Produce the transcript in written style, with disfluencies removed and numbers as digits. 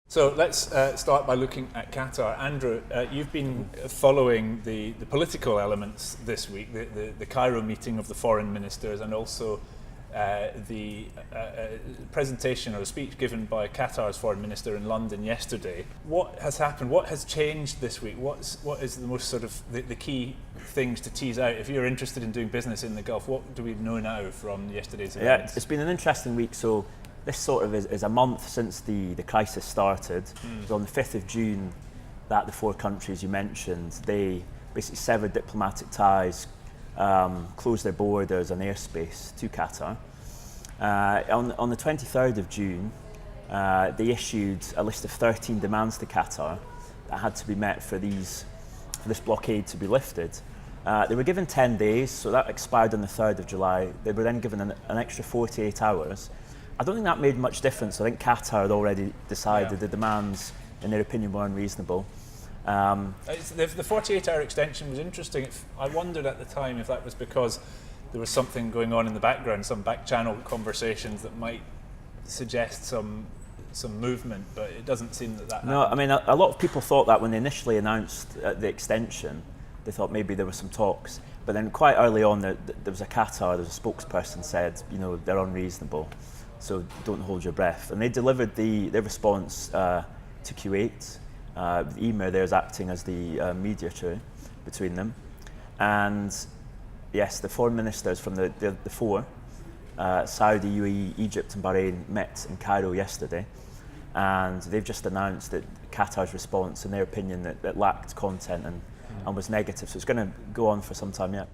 So let's start by looking at Qatar. Andrew, you've been following the political elements this week, the Cairo meeting of the foreign ministers, and also the presentation or speech given by Qatar's foreign minister in London yesterday. What has happened? What has changed this week? What is the most sort of the key things to tease out? If you're interested in doing business in the Gulf, what do we know now from yesterday's events? Yeah, it's been an interesting week. So this sort of is a month since the crisis started. It was on the 5th of June that the four countries you mentioned, they basically severed diplomatic ties, closed their borders and airspace to Qatar. On the 23rd of June, they issued a list of 13 demands to Qatar that had to be met for this blockade to be lifted. They were given 10 days, so that expired on the 3rd of July. They were then given an extra 48 hours. I don't think that made much difference. I think Qatar had already decided the demands, in their opinion, were unreasonable. The 48-hour extension was interesting. I wondered at the time if that was because there was something going on in the background, some back-channel conversations that might suggest some movement, but it doesn't seem that happened. No, I mean, a lot of people thought that when they initially announced the extension, they thought maybe there were some talks. But then quite early on, there was a spokesperson said, they're unreasonable, so don't hold your breath. And they delivered their response to Kuwait. The Emir there is acting as the mediator between them. And yes, the foreign ministers from the four, Saudi, UAE, Egypt and Bahrain, met in Cairo yesterday. And they've just announced that Qatar's response, in their opinion, that lacked content and was negative. So it's going to go on for some time yet.